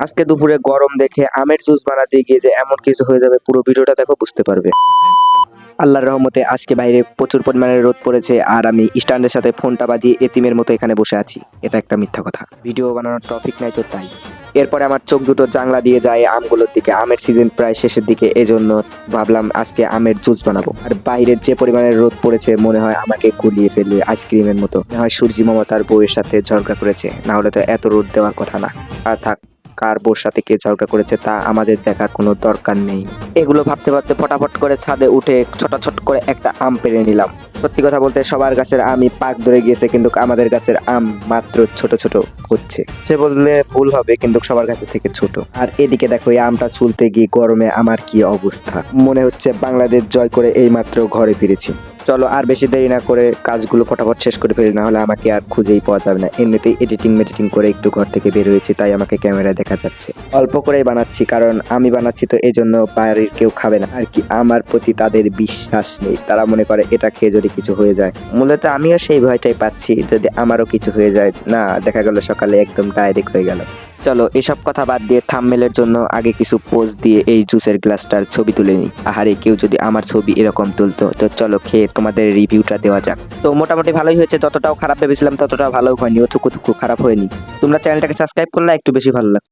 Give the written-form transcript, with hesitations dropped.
আজকে দুপুরে গরম দেখে আমের জুস বানাতে গিয়ে যে এমন কিছু হয়ে যাবে, পুরো ভিডিওটা দেখো, বুঝতে পারবে। আল্লাহর রহমতে আজকে বাইরে প্রচুর পরিমাণে রোদ পড়েছে, আর আমি স্ট্যান্ডের সাথে ফোনটা বাঁধিয়ে এতিমের মতো এখানে বসে আছি। এটা একটা মিথ্যা কথা, ভিডিও বানানোর টপিক নাই তো তাই। এরপরে আমার চোখ দুটো জাংলা দিয়ে যায় আমগুলোর দিকে। আমের সিজন প্রায় শেষের দিকে, এজন্য ভাবলাম আজকে আমের জুস বানাবো। আর বাইরের যে পরিমাণে রোদ পড়েছে, মনে হয় আমাকে গুলিয়ে ফেলবে আইসক্রিমের মতো। মনে হয় সূর্যি মামা তার বউয়ের সাথে ঝগড়া করেছে, না হলে তো এত রোদ দেওয়ার কথা না। আর থাক, কার বউর সাথে কে ঝগড়া করেছে তা আমাদের দেখার কোনো দরকার নেই। এগুলো ভাবতে ভাবতে ফটাফট করে ছাদে উঠে ছোট করে একটা আম পেড়ে নিলাম। সত্যি কথা বলতে সবার গাছের আমই পাক ধরে গিয়েছে, কিন্তু আমাদের গাছের আম মাত্র ছোট হচ্ছে। সে বললে ভুল হবে, কিন্তু সবার কাছে থেকে ছোট। আর এদিকে দেখো, এই আমটা চুলতে গিয়ে গরমে আমার কি অবস্থা। মনে হচ্ছে বাংলাদেশ জয় করে এই মাত্র ঘরে ফিরেছি। চলো আর বেশি দেরি না করে কাজগুলো ফটাফট শেষ করে ফেলি, না হলে আমাকে আর খুঁজেই পাওয়া যাবে না। এমনিতেই এডিটিং করে একটু ঘর থেকে বের হয়েছি, তাই আমাকে ক্যামেরায় দেখা যাচ্ছে। অল্প করেই বানাচ্ছি, কারণ আমি বানাচ্ছি তো, এই জন্য বাড়ির কেউ খাবে না আর কি। আমার প্রতি তাদের বিশ্বাস নেই, তারা মনে করে এটা খেয়ে যদি কিছু হয়ে যায়। মূলত আমিও সেই ভয়টাই পাচ্ছি, যদি আমারও কিছু হয়ে যায়। না, দেখা গেল সকালে একদম ডাইরেক্ট হয়ে গেল। চলো এসব কথা বাদ দিয়ে থাম্বনেলের জন্য আগে কিছু পোজ দিয়ে এই জুসের গ্লাসটার ছবি তুলে নিই। আহারে, কেউ যদি আমার ছবি এরকম তুলতো। তো চলো খেয়ে তোমাদের রিভিউটা দেওয়া যাক। তো মোটামুটি ভালোই হয়েছে, যতটাও খারাপ ভেবেছিলাম ততটাও ভালো হয়নি, ও থুকু খারাপ হয়নি। তোমরা চ্যানেলটাকে সাবস্ক্রাইব করলে একটু বেশি ভালো লাগতো।